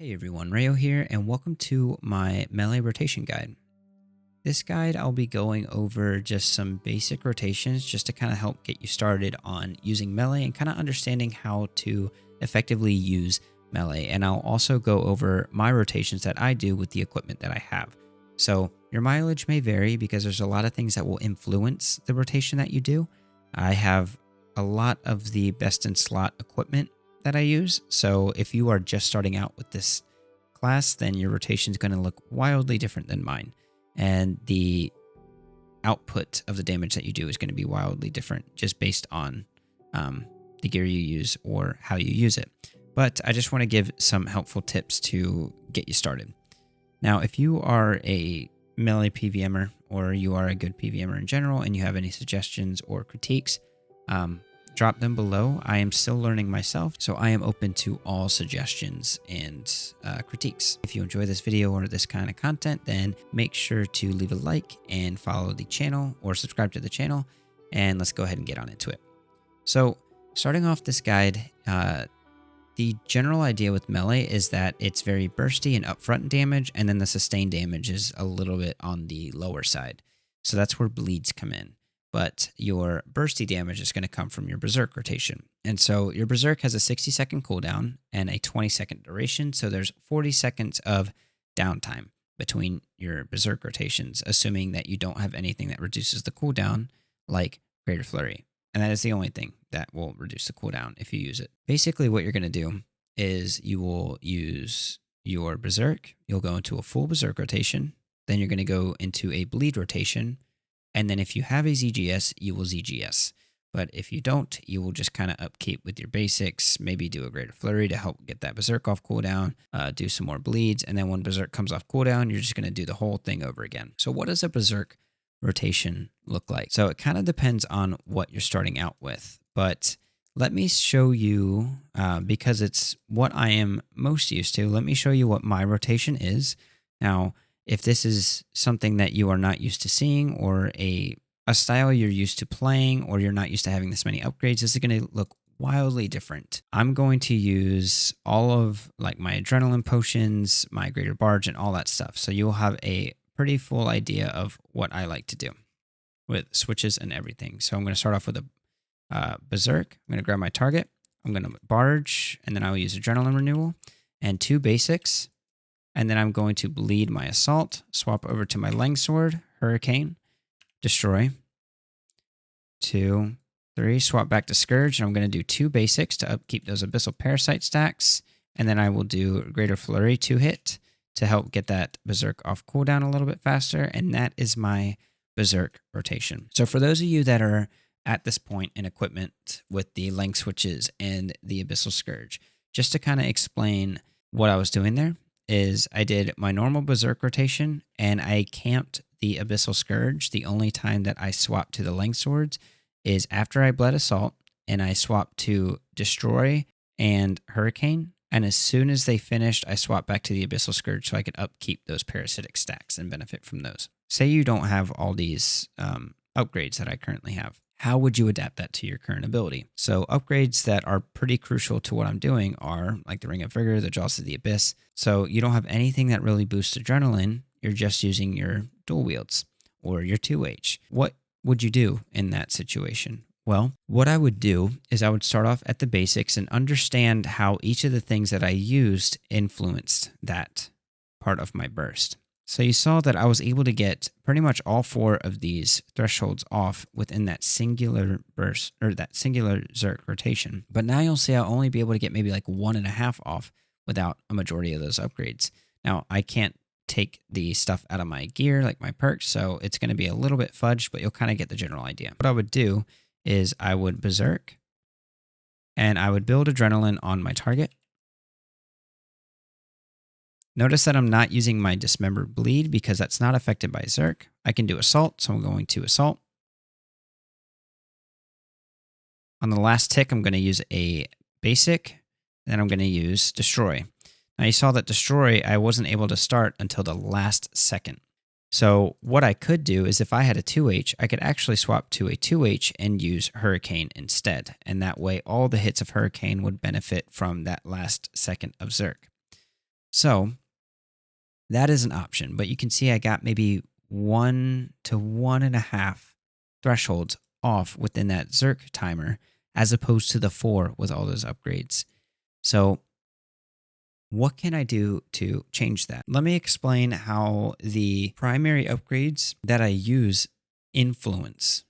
Hey everyone, Rheyo here, and welcome to my melee rotation guide. This guide, I'll be going over just some basic rotations just to kind of help get you started on using melee and kind of understanding how to effectively use melee. And I'll also go over my rotations that I do with the equipment that I have. So your mileage may vary because there's a lot of things that will influence the rotation that you do. I have a lot of the best in slot equipment that I use. So if you are just starting out with this class, then your rotation is going to look wildly different than mine. And the output of the damage that you do is going to be wildly different just based on the gear you use or how you use it. But I just want to give some helpful tips to get you started. Now, if you are a melee PVMer or you are a good PVMer in general and you have any suggestions or critiques, drop them below. I am still learning myself, so I am open to all suggestions and critiques. If you enjoy this video or this kind of content, then make sure to leave a like and follow the channel or subscribe to the channel, and let's go ahead and get on into it. So starting off this guide, the general idea with melee is that it's very bursty and upfront damage, and then the sustained damage is a little bit on the lower side. So that's where bleeds come in. But your bursty damage is going to come from your Berserk rotation. And so your Berserk has a 60-second cooldown and a 20-second duration, so there's 40 seconds of downtime between your Berserk rotations, assuming that you don't have anything that reduces the cooldown, like Greater Flurry. And that is the only thing that will reduce the cooldown if you use it. Basically, what you're going to do is you will use your Berserk, you'll go into a full Berserk rotation, then you're going to go into a bleed rotation, and then if you have a ZGS, you will ZGS. But if you don't, you will just kind of upkeep with your basics, maybe do a Greater Flurry to help get that Berserk off cooldown, do some more bleeds, and then when Berserk comes off cooldown, you're just going to do the whole thing over again. So what does a Berserk rotation look like? So it kind of depends on what you're starting out with. But let me show you, because it's what I am most used to, let me show you what my rotation is. Now, if this is something that you are not used to seeing or a style you're used to playing or you're not used to having this many upgrades, this is going to look wildly different. I'm going to use all of like my adrenaline potions, my Greater Barge, and all that stuff. So you'll have a pretty full idea of what I like to do with switches and everything. So I'm going to start off with a Berserk. I'm going to grab my target. I'm going to Barge, and then I'll use Adrenaline Renewal and 2 basics. And then I'm going to bleed my Assault, swap over to my Longsword, Hurricane, Destroy. 2, 3, swap back to Scourge, and I'm going to do 2 basics to upkeep those Abyssal Parasite stacks. And then I will do Greater Flurry 2-hit to help get that Berserk off cooldown a little bit faster. And that is my Berserk rotation. So for those of you that are at this point in equipment with the Length Switches and the Abyssal Scourge, just to kind of explain what I was doing there, is I did my normal Berserk rotation and I camped the Abyssal Scourge. The only time that I swapped to the Length Swords is after I bled Assault and I swapped to Destroy and Hurricane. And as soon as they finished, I swapped back to the Abyssal Scourge so I could upkeep those parasitic stacks and benefit from those. Say you don't have all these upgrades that I currently have. How would you adapt that to your current ability? So upgrades that are pretty crucial to what I'm doing are like the Ring of Vigor, the Jaws of the Abyss. So you don't have anything that really boosts adrenaline. You're just using your dual wields or your 2H. What would you do in that situation? Well, what I would do is I would start off at the basics and understand how each of the things that I used influenced that part of my burst. So you saw that I was able to get pretty much all 4 of these thresholds off within that singular burst or that singular Zerk rotation. But now you'll see I'll only be able to get maybe like 1.5 off without a majority of those upgrades. Now I can't take the stuff out of my gear like my perks, so it's going to be a little bit fudged, but you'll kind of get the general idea. What I would do is I would Berserk and I would build adrenaline on my target. Notice that I'm not using my Dismember Bleed because that's not affected by Zerk. I can do Assault, so I'm going to Assault. On the last tick, I'm going to use a basic, then I'm going to use Destroy. Now you saw that Destroy, I wasn't able to start until the last second. So what I could do is if I had a 2H, I could actually swap to a 2H and use Hurricane instead. And that way all the hits of Hurricane would benefit from that last second of Zerk. So that is an option, but you can see I got maybe 1 to 1.5 thresholds off within that Zerk timer as opposed to the 4 with all those upgrades. So what can I do to change that? Let me explain how the primary upgrades that I use influence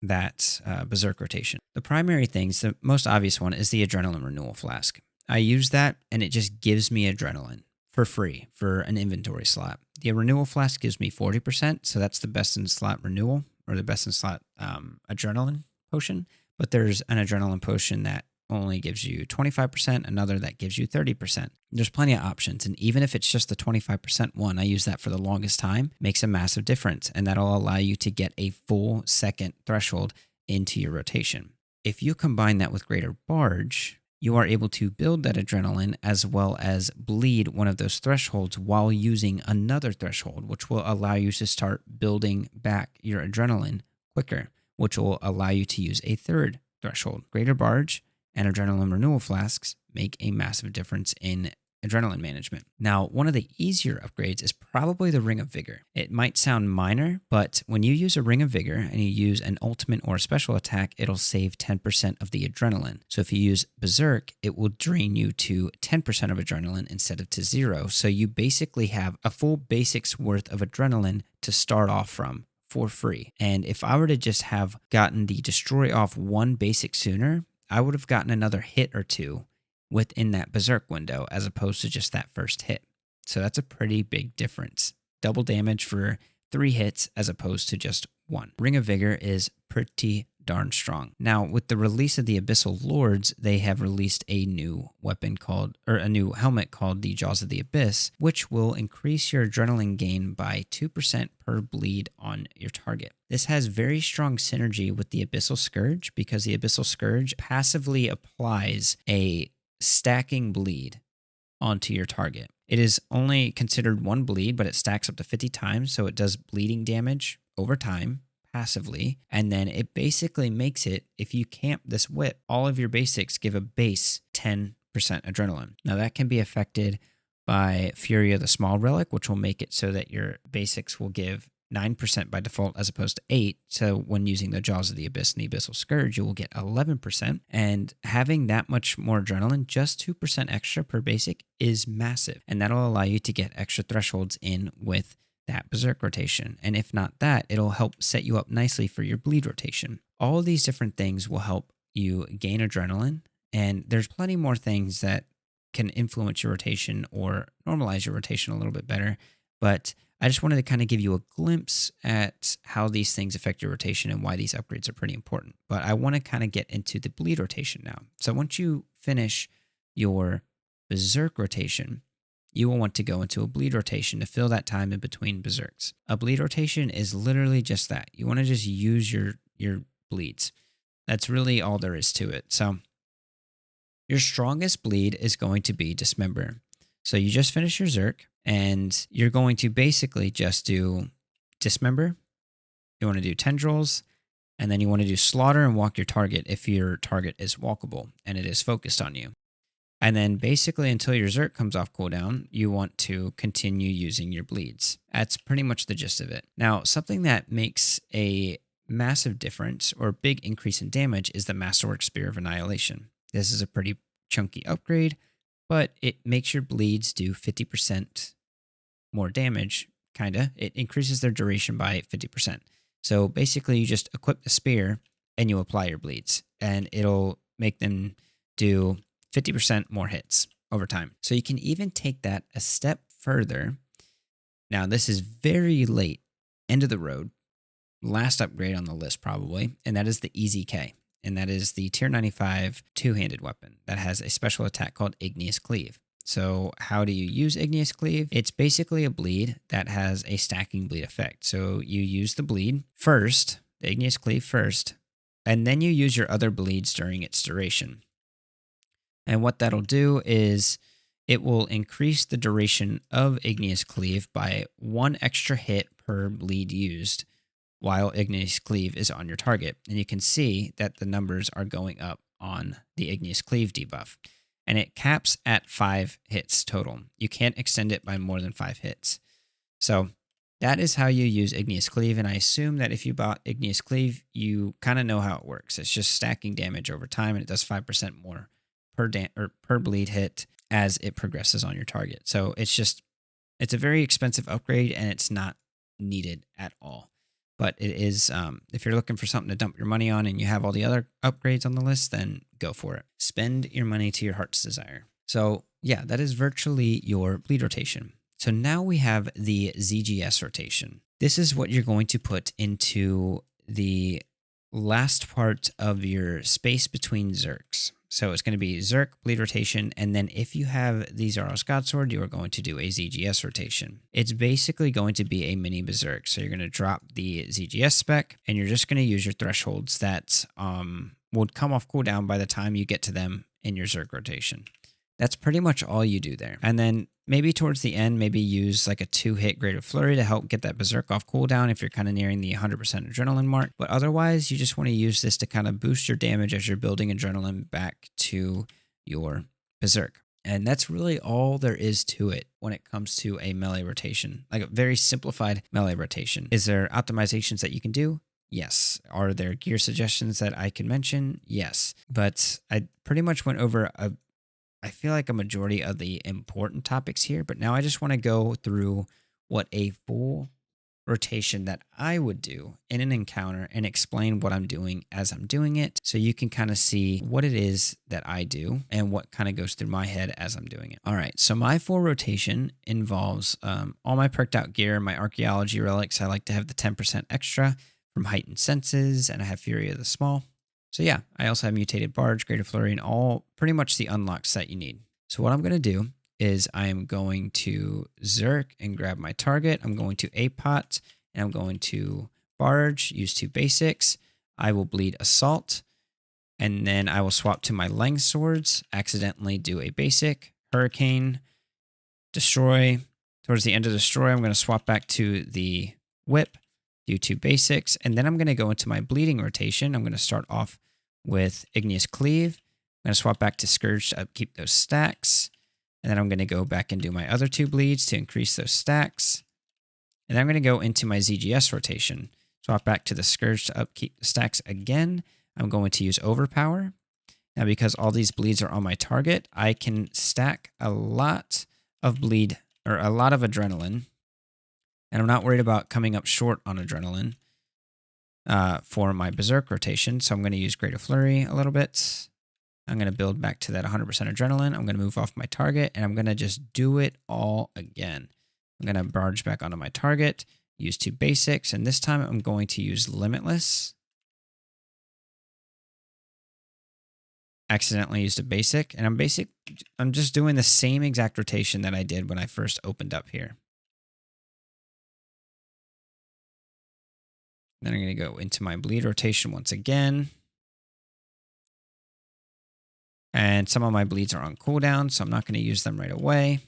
that Berserk rotation. The primary things, the most obvious one is the Adrenaline Renewal Flask. I use that and it just gives me adrenaline for free for an inventory slot. The Renewal Flask gives me 40%, so that's the best in slot renewal or the best in slot adrenaline potion. But there's an adrenaline potion that only gives you 25%, another that gives you 30%. There's plenty of options, and even if it's just the 25% one, I use that for the longest time, makes a massive difference, and that'll allow you to get a full second threshold into your rotation. If you combine that with Greater Barge, you are able to build that adrenaline as well as bleed one of those thresholds while using another threshold, which will allow you to start building back your adrenaline quicker, which will allow you to use a third threshold. Greater Barge and Adrenaline Renewal Flasks make a massive difference in adrenaline management. Now, one of the easier upgrades is probably the Ring of Vigor. It might sound minor, but when you use a Ring of Vigor and you use an ultimate or a special attack, it'll save 10% of the adrenaline. So if you use Berserk, it will drain you to 10% of adrenaline instead of to 0. So you basically have a full basics worth of adrenaline to start off from for free. And if I were to just have gotten the Destroy off one basic sooner, I would have gotten another hit or two within that Berserk window as opposed to just that first hit. So that's a pretty big difference. Double damage for 3 hits as opposed to just 1. Ring of Vigor is pretty darn strong. Now, with the release of the Abyssal Lords, they have released a new weapon called, or a new helmet called the Jaws of the Abyss, which will increase your adrenaline gain by 2% per bleed on your target. This has very strong synergy with the Abyssal Scourge because the Abyssal Scourge passively applies a stacking bleed onto your target. It is only considered 1 bleed, but it stacks up to 50 times, so it does bleeding damage over time passively, and then it basically makes it, if you camp this whip, all of your basics give a base 10% adrenaline. Now that can be affected by Fury of the Small Relic, which will make it so that your basics will give 9% by default as opposed to 8. So when using the Jaws of the Abyss and the Abyssal Scourge, you will get 11%. And having that much more adrenaline, just 2% extra per basic, is massive. And that'll allow you to get extra thresholds in with that Berserk rotation. And if not that, it'll help set you up nicely for your bleed rotation. All of these different things will help you gain adrenaline. And there's plenty more things that can influence your rotation or normalize your rotation a little bit better. But I just wanted to kind of give you a glimpse at how these things affect your rotation and why these upgrades are pretty important. But I want to kind of get into the bleed rotation now. So once you finish your Berserk rotation, you will want to go into a bleed rotation to fill that time in between Berserks. A bleed rotation is literally just that. You want to just use your bleeds. That's really all there is to it. So your strongest bleed is going to be Dismember. So you just finish your Zerk, and you're going to basically just do Dismember. You want to do Tendrils, and then you want to do Slaughter and walk your target if your target is walkable and it is focused on you. And then basically until your Zerk comes off cooldown, you want to continue using your bleeds. That's pretty much the gist of it. Now, something that makes a massive difference or big increase in damage is the Masterwork Spear of Annihilation. This is a pretty chunky upgrade, but it makes your bleeds do 50% more damage, kinda. It increases their duration by 50%. So basically you just equip the spear and you apply your bleeds, and it'll make them do 50% more hits over time. So you can even take that a step further. Now, this is very late, end of the road, last upgrade on the list probably, and that is the EZK. And that is the tier 95 two-handed weapon that has a special attack called Igneous Cleave. So how do you use Igneous Cleave? It's basically a bleed that has a stacking bleed effect. So you use the bleed first, the Igneous Cleave first, and then you use your other bleeds during its duration. And what that'll do is it will increase the duration of Igneous Cleave by 1 extra hit per bleed used while Igneous Cleave is on your target. And you can see that the numbers are going up on the Igneous Cleave debuff. and it caps at 5 hits total. You can't extend it by more than 5 hits. So that is how you use Igneous Cleave, and I assume that if you bought Igneous Cleave, you kind of know how it works. It's just stacking damage over time, and it does 5% more per bleed hit as it progresses on your target. So it's a very expensive upgrade, and it's not needed at all. But it is, if you're looking for something to dump your money on and you have all the other upgrades on the list, then go for it. Spend your money to your heart's desire. So yeah, that is virtually your bleed rotation. So now we have the ZGS rotation. This is what you're going to put into the last part of your space between Zerks. So it's going to be Zerk, bleed rotation, and then if you have the Zaros Godsword, you are going to do a ZGS rotation. It's basically going to be a mini Berserk. So you're going to drop the ZGS spec, and you're just going to use your thresholds that would come off cooldown by the time you get to them in your Zerk rotation. That's pretty much all you do there. And then maybe towards the end, maybe use like a 2-hit Greater Flurry to help get that Berserk off cooldown if you're kind of nearing the 100% adrenaline mark. But otherwise, you just want to use this to kind of boost your damage as you're building adrenaline back to your Berserk. And that's really all there is to it when it comes to a melee rotation, like a very simplified melee rotation. Is there optimizations that you can do? Yes. Are there gear suggestions that I can mention? Yes. But I pretty much went over I feel like a majority of the important topics here, but now I just want to go through what a full rotation that I would do in an encounter and explain what I'm doing as I'm doing it, so you can kind of see what it is that I do and what kind of goes through my head as I'm doing it. All right, so my full rotation involves all my perked out gear, my archaeology relics. I like to have the 10% extra from heightened senses, and I have Fury of the Small. So yeah, I also have Mutated Barge, Greater Flurry, and all pretty much the unlocks that you need. So what I'm going to do is I am going to Zerk and grab my target. I'm going to Apot, and I'm going to Barge, use 2 basics. I will bleed Assault, and then I will swap to my Lang Swords, accidentally do a basic, Hurricane, Destroy. Towards the end of Destroy, I'm going to swap back to the Whip, do 2 basics, and then I'm going to go into my bleeding rotation. I'm going to start off with Igneous Cleave. I'm going to swap back to Scourge to upkeep those stacks, and then I'm going to go back and do my other 2 bleeds to increase those stacks, and then I'm going to go into my ZGS rotation. Swap back to the Scourge to upkeep the stacks again. I'm going to use Overpower. Now, because all these bleeds are on my target, I can stack a lot of bleed, or a lot of adrenaline, and I'm not worried about coming up short on adrenaline for my Berserk rotation. So I'm going to use Greater Flurry a little bit. I'm going to build back to that 100% adrenaline. I'm going to move off my target, and I'm going to just do it all again. I'm going to barge back onto my target, use 2 basics, and this time I'm going to use Limitless. Accidentally used a basic, and I'm just doing the same exact rotation that I did when I first opened up here. Then I'm going to go into my bleed rotation once again. And some of my bleeds are on cooldown, so I'm not going to use them right away.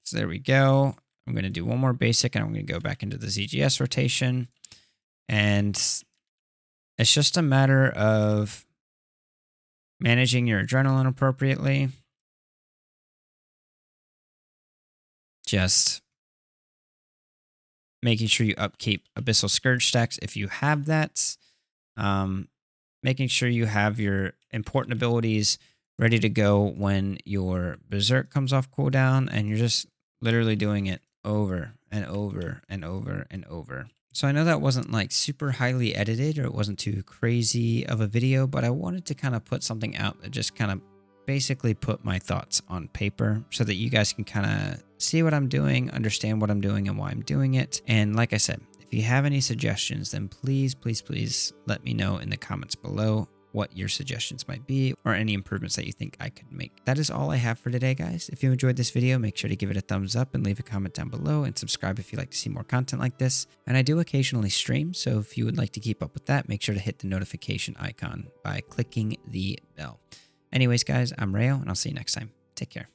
So there we go. I'm going to do one more basic, and I'm going to go back into the ZGS rotation. And it's just a matter of managing your adrenaline appropriately. Just making sure you upkeep Abyssal Scourge stacks if you have that. Making sure you have your important abilities ready to go when your Berserk comes off cooldown, and you're just literally doing it over and over and over and over. So I know that wasn't like super highly edited, or it wasn't too crazy of a video, but I wanted to kind of put something out that just kind of basically put my thoughts on paper so that you guys can kind of see what I'm doing, understand what I'm doing and why I'm doing it. And like I said, if you have any suggestions, then please, please, please let me know in the comments below what your suggestions might be, or any improvements that you think I could make. That is all I have for today, guys. If you enjoyed this video, make sure to give it a thumbs up and leave a comment down below, and subscribe if you'd like to see more content like this. And I do occasionally stream, so if you would like to keep up with that, make sure to hit the notification icon by clicking the bell. Anyways, guys, I'm Rheyo, and I'll see you next time. Take care.